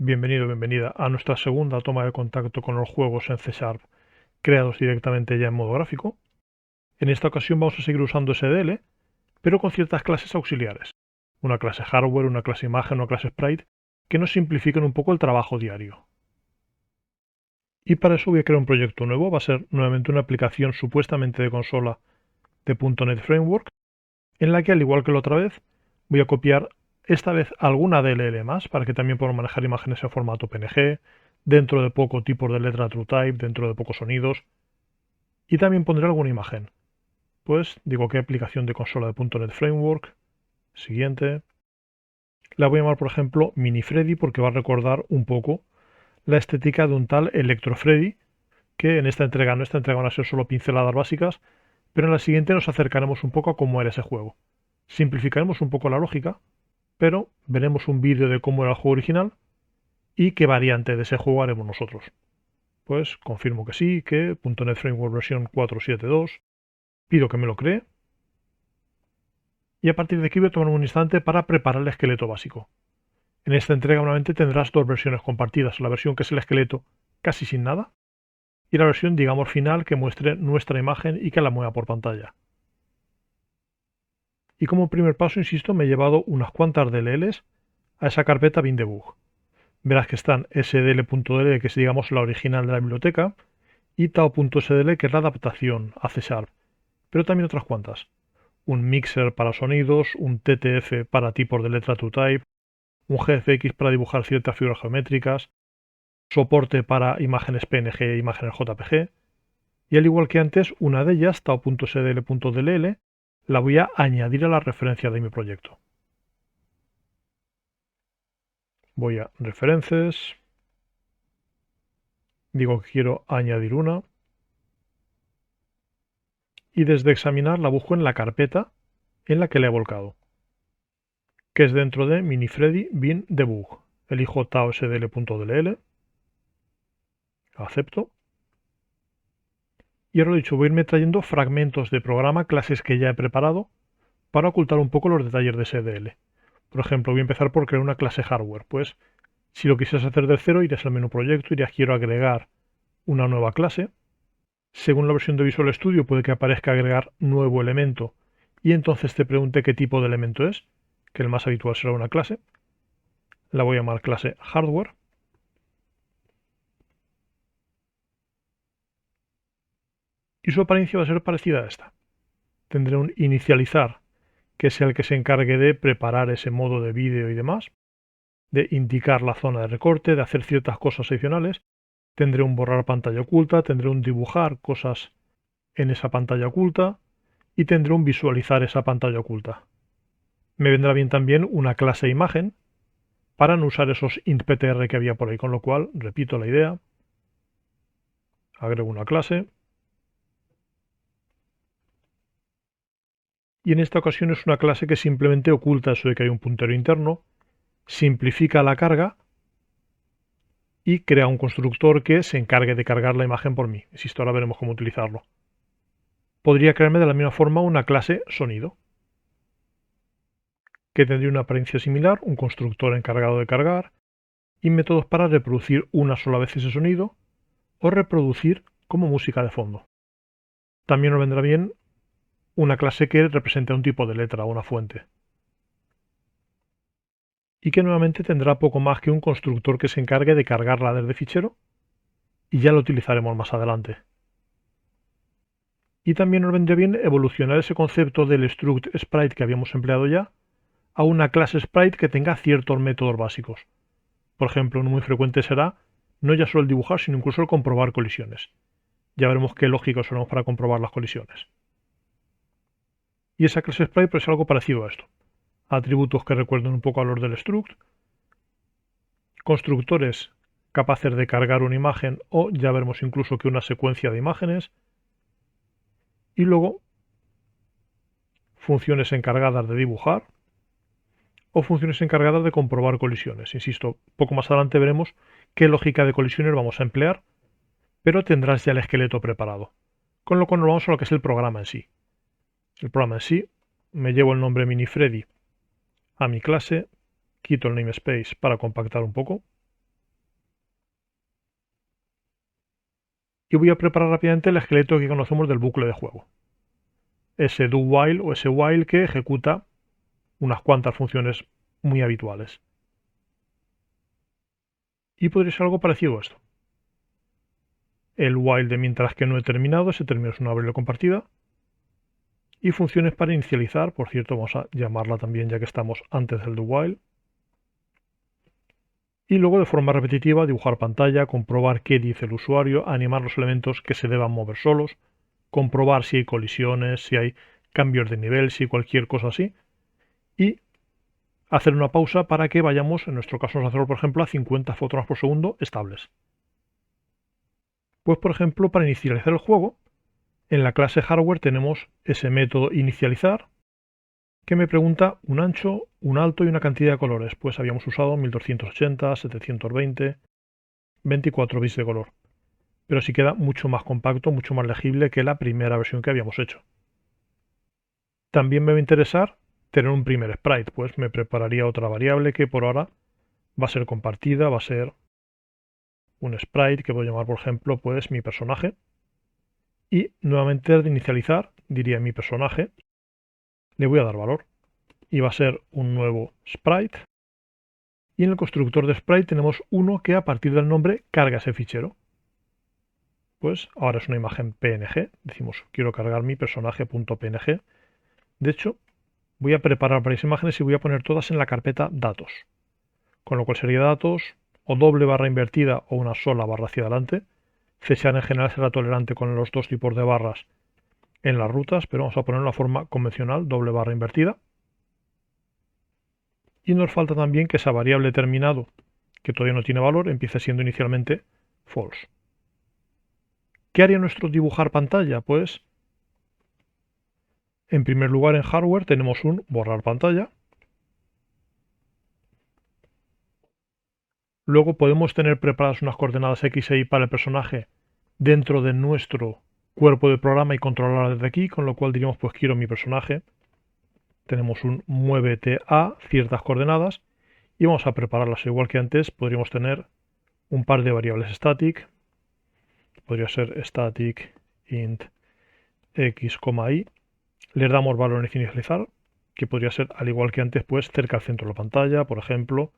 Bienvenido, bienvenida a nuestra segunda toma de contacto con los juegos en C Sharp, creados directamente ya en modo gráfico. En esta ocasión vamos a seguir usando SDL, pero con ciertas clases auxiliares. Una clase hardware, una clase imagen, una clase sprite, que nos simplifiquen un poco el trabajo diario. Y para eso voy a crear un proyecto nuevo, va a ser nuevamente una aplicación supuestamente de consola de .NET Framework, en la que al igual que la otra vez, voy a copiar esta vez alguna DLL más para que también puedan manejar imágenes en formato PNG, dentro de poco tipos de letra TrueType, dentro de pocos sonidos, y también pondré alguna imagen. Pues digo que aplicación de consola de .NET Framework, siguiente. La voy a llamar por ejemplo Mini Freddy porque va a recordar un poco la estética de un tal Electro Freddy, que en esta entrega van a ser solo pinceladas básicas, pero en la siguiente nos acercaremos un poco a cómo era ese juego. Simplificaremos un poco la lógica, pero veremos un vídeo de cómo era el juego original y qué variante de ese juego haremos nosotros. Pues confirmo que sí, que .NET Framework versión 4.7.2, pido que me lo cree y a partir de aquí voy a tomar un instante para preparar el esqueleto básico. En esta entrega nuevamente tendrás dos versiones compartidas, la versión que es el esqueleto casi sin nada y la versión digamos final que muestre nuestra imagen y que la mueva por pantalla. Y como primer paso, insisto, me he llevado unas cuantas DLLs a esa carpeta bin-debug. Verás que están sdl.dll, que es digamos la original de la biblioteca, y tao.sdl, que es la adaptación a C Sharp, pero también otras cuantas. Un mixer para sonidos, un TTF para tipos de letra TrueType, un GFX para dibujar ciertas figuras geométricas, soporte para imágenes PNG e imágenes JPG, y al igual que antes, una de ellas, tao.sdl.dll, la voy a añadir a la referencia de mi proyecto. Voy a referencias, digo que quiero añadir una, y desde examinar la busco en la carpeta en la que le he volcado, que es dentro de minifreddy bin debug. Elijo taosdl.dll, acepto, y ahora lo dicho, voy a irme trayendo fragmentos de programa, clases que ya he preparado, para ocultar un poco los detalles de SDL. Por ejemplo, voy a empezar por crear una clase hardware. Pues si lo quisieras hacer de cero, irías al menú proyecto, irías quiero agregar una nueva clase. Según la versión de Visual Studio puede que aparezca agregar nuevo elemento y entonces te pregunte qué tipo de elemento es, que el más habitual será una clase. La voy a llamar clase hardware. Y su apariencia va a ser parecida a esta. Tendré un inicializar, que es el que se encargue de preparar ese modo de vídeo y demás, de indicar la zona de recorte, de hacer ciertas cosas adicionales. Tendré un borrar pantalla oculta, tendré un dibujar cosas en esa pantalla oculta y tendré un visualizar esa pantalla oculta. Me vendrá bien también una clase imagen para no usar esos intptr que había por ahí, con lo cual repito la idea, agrego una clase y en esta ocasión es una clase que simplemente oculta eso de que hay un puntero interno, simplifica la carga y crea un constructor que se encargue de cargar la imagen por mí. Insisto, ahora veremos cómo utilizarlo. Podría crearme de la misma forma una clase sonido, que tendría una apariencia similar, un constructor encargado de cargar, y métodos para reproducir una sola vez ese sonido o reproducir como música de fondo. También nos vendrá bien una clase que represente un tipo de letra o una fuente. Y que nuevamente tendrá poco más que un constructor que se encargue de cargarla desde fichero y ya lo utilizaremos más adelante. Y también nos vendría bien evolucionar ese concepto del struct sprite que habíamos empleado ya a una clase sprite que tenga ciertos métodos básicos. Por ejemplo, uno muy frecuente será no ya solo el dibujar, sino incluso el comprobar colisiones. Ya veremos qué lógica usaremos para comprobar las colisiones. Y esa clase sprite pues, es algo parecido a esto. Atributos que recuerden un poco a los del struct, constructores capaces de cargar una imagen o ya veremos incluso que una secuencia de imágenes, y luego funciones encargadas de dibujar o funciones encargadas de comprobar colisiones. Insisto, poco más adelante veremos qué lógica de colisiones vamos a emplear, pero tendrás ya el esqueleto preparado. Con lo cual nos vamos a lo que es el programa en sí. El programa en sí, me llevo el nombre minifreddy a mi clase, quito el namespace para compactar un poco, y voy a preparar rápidamente el esqueleto que conocemos del bucle de juego. Ese do while o ese while que ejecuta unas cuantas funciones muy habituales. Y podría ser algo parecido a esto. El while de mientras que no he terminado, ese término es una variable compartida. Y funciones para inicializar, por cierto, vamos a llamarla también ya que estamos antes del do while. Y luego de forma repetitiva dibujar pantalla, comprobar qué dice el usuario, animar los elementos que se deban mover solos, comprobar si hay colisiones, si hay cambios de nivel, si cualquier cosa así. Y hacer una pausa para que vayamos, en nuestro caso vamos a hacerlo por ejemplo a 50 fotogramas por segundo estables. Pues por ejemplo para inicializar el juego, en la clase hardware tenemos ese método inicializar que me pregunta un ancho, un alto y una cantidad de colores. Pues habíamos usado 1280, 720, 24 bits de color. Pero sí queda mucho más compacto, mucho más legible que la primera versión que habíamos hecho. También me va a interesar tener un primer sprite, pues me prepararía otra variable que por ahora va a ser compartida, va a ser un sprite que voy a llamar por ejemplo pues mi personaje. Y nuevamente de inicializar diría mi personaje, le voy a dar valor y va a ser un nuevo sprite. Y en el constructor de sprite tenemos uno que a partir del nombre carga ese fichero. Pues ahora es una imagen PNG, decimos quiero cargar mi personaje.png. De hecho, voy a preparar varias imágenes y voy a poner todas en la carpeta datos. Con lo cual sería datos o doble barra invertida o una sola barra hacia adelante. Cshare en general será tolerante con los dos tipos de barras en las rutas, pero vamos a poner la forma convencional, doble barra invertida. Y nos falta también que esa variable terminado, que todavía no tiene valor, empiece siendo inicialmente false. ¿Qué haría nuestro dibujar pantalla? Pues, en primer lugar en hardware tenemos un borrar pantalla. Luego podemos tener preparadas unas coordenadas X e Y para el personaje dentro de nuestro cuerpo de programa y controlarla desde aquí, con lo cual diríamos pues quiero mi personaje. Tenemos un muévete a ciertas coordenadas y vamos a prepararlas igual que antes. Podríamos tener un par de variables static. Podría ser static int x, y. Les damos valor en inicializar, que podría ser al igual que antes pues cerca del centro de la pantalla, por ejemplo,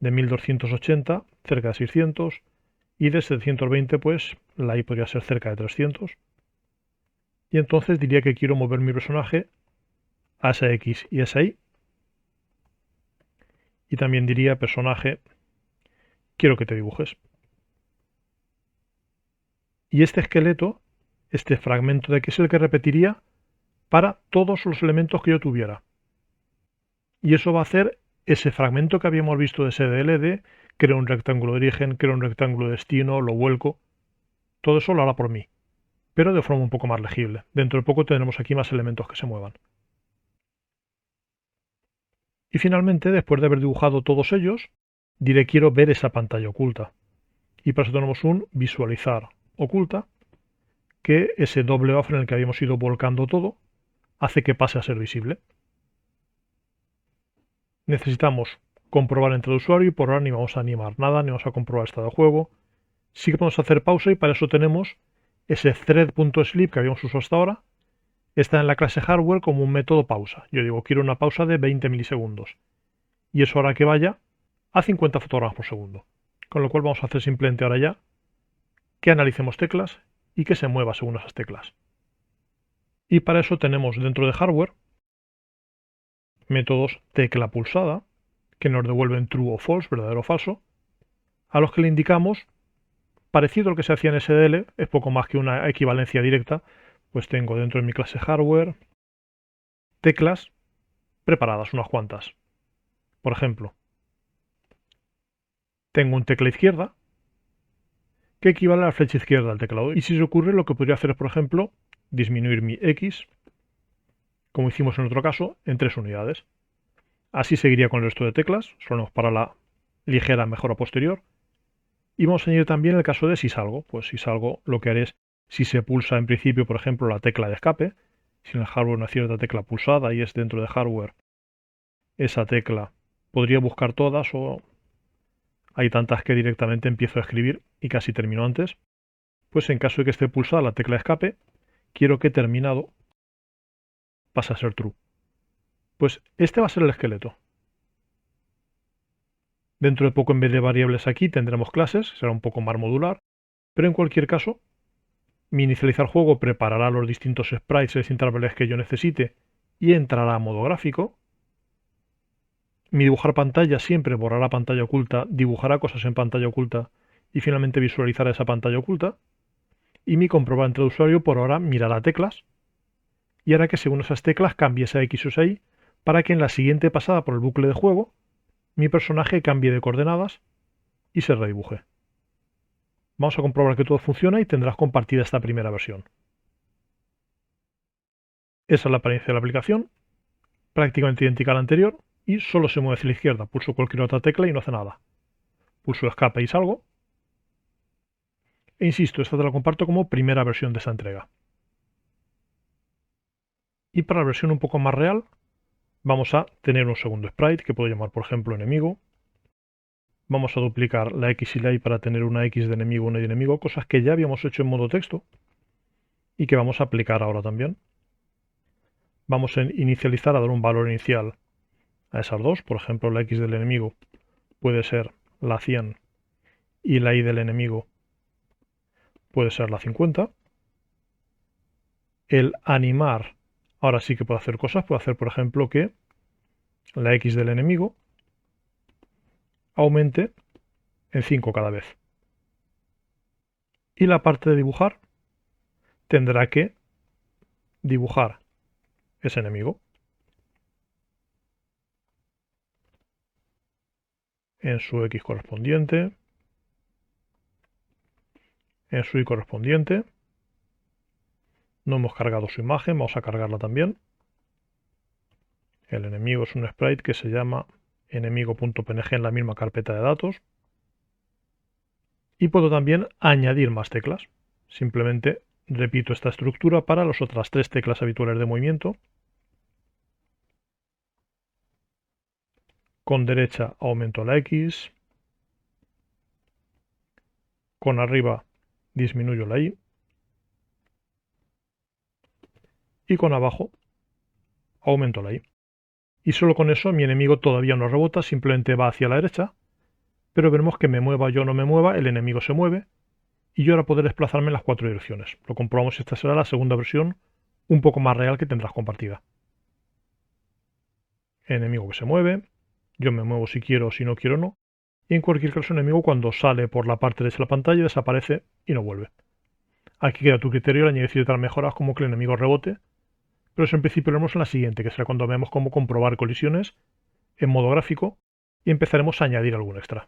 de 1280 cerca de 600 y de 720 pues la i podría ser cerca de 300. Y entonces diría que quiero mover mi personaje a esa x y esa y. Y también diría personaje, quiero que te dibujes. Y este esqueleto, este fragmento de x es el que repetiría para todos los elementos que yo tuviera. Y eso va a hacer ese fragmento que habíamos visto de SDL de creo un rectángulo de origen, creo un rectángulo de destino, lo vuelco. Todo eso lo hará por mí, pero de forma un poco más legible. Dentro de poco tendremos aquí más elementos que se muevan. Y finalmente, después de haber dibujado todos ellos, diré quiero ver esa pantalla oculta. Y para eso tenemos un visualizar oculta, que ese doble buffer en el que habíamos ido volcando todo, hace que pase a ser visible. Necesitamos comprobar entre el usuario y por ahora ni vamos a animar nada, ni vamos a comprobar el estado de juego. Sí que podemos hacer pausa y para eso tenemos ese thread.sleep que habíamos usado hasta ahora. Está en la clase hardware como un método pausa. Yo digo quiero una pausa de 20 milisegundos. Y eso hará que vaya a 50 fotogramas por segundo. Con lo cual vamos a hacer simplemente ahora ya que analicemos teclas y que se mueva según esas teclas. Y para eso tenemos dentro de hardware métodos tecla pulsada que nos devuelven true o false, verdadero o falso, a los que le indicamos, parecido a lo que se hacía en SDL, es poco más que una equivalencia directa, pues tengo dentro de mi clase hardware teclas preparadas, unas cuantas. Por ejemplo, tengo un tecla izquierda que equivale a la flecha izquierda del teclado. Y si se ocurre, lo que podría hacer es, por ejemplo, disminuir mi X, como hicimos en otro caso, en 3 unidades. Así seguiría con el resto de teclas, solo para la ligera mejora posterior. Y vamos a añadir también el caso de si salgo. Pues si salgo, lo que haré es, si se pulsa en principio, por ejemplo, la tecla de escape, si en el hardware una cierta tecla pulsada y es dentro de hardware, esa tecla podría buscar todas o hay tantas que directamente empiezo a escribir y casi termino antes. Pues en caso de que esté pulsada la tecla escape, quiero que terminado pase a ser true. Pues este va a ser el esqueleto. Dentro de poco, en vez de variables aquí, tendremos clases, será un poco más modular, pero en cualquier caso, mi inicializar juego preparará los distintos sprites y distintas variables que yo necesite y entrará a modo gráfico. Mi dibujar pantalla siempre borrará pantalla oculta, dibujará cosas en pantalla oculta y finalmente visualizará esa pantalla oculta. Y mi comprobante de usuario por ahora mirará teclas y hará que según esas teclas cambie esa X o esa Y para que en la siguiente pasada por el bucle de juego mi personaje cambie de coordenadas y se redibuje. Vamos a comprobar que todo funciona y tendrás compartida esta primera versión. Esa es la apariencia de la aplicación, prácticamente idéntica a la anterior y solo se mueve hacia la izquierda. Pulso cualquier otra tecla y no hace nada. Pulso escape y salgo. E insisto, esta te la comparto como primera versión de esta entrega. Y para la versión un poco más real, vamos a tener un segundo sprite que puedo llamar, por ejemplo, enemigo. Vamos a duplicar la X y la Y para tener una X de enemigo, una Y de enemigo, cosas que ya habíamos hecho en modo texto y que vamos a aplicar ahora también. Vamos a inicializar, a dar un valor inicial a esas dos. Por ejemplo, la X del enemigo puede ser la 100 y la Y del enemigo puede ser la 50. El animar, ahora sí que puedo hacer cosas. Puedo hacer, por ejemplo, que la X del enemigo aumente en 5 cada vez. Y la parte de dibujar tendrá que dibujar ese enemigo en su X correspondiente, en su Y correspondiente. No hemos cargado su imagen, vamos a cargarla también. El enemigo es un sprite que se llama enemigo.png en la misma carpeta de datos. Y puedo también añadir más teclas. Simplemente repito esta estructura para las otras 3 teclas habituales de movimiento. Con derecha aumento la X. Con arriba disminuyo la Y. Y con abajo aumento la Y. Y solo con eso mi enemigo todavía no rebota, simplemente va hacia la derecha. Pero veremos que me mueva yo o no me mueva, el enemigo se mueve. Y yo ahora podré desplazarme en las 4 direcciones. Lo comprobamos si esta será la segunda versión un poco más real que tendrás compartida. Enemigo que se mueve. Yo me muevo si quiero o si no quiero no. Y en cualquier caso el enemigo cuando sale por la parte derecha de la pantalla desaparece y no vuelve. Aquí queda tu criterio, le añadir ciertas mejoras como que el enemigo rebote. Pero eso en principio lo haremos en la siguiente, que será cuando veamos cómo comprobar colisiones en modo gráfico y empezaremos a añadir algún extra.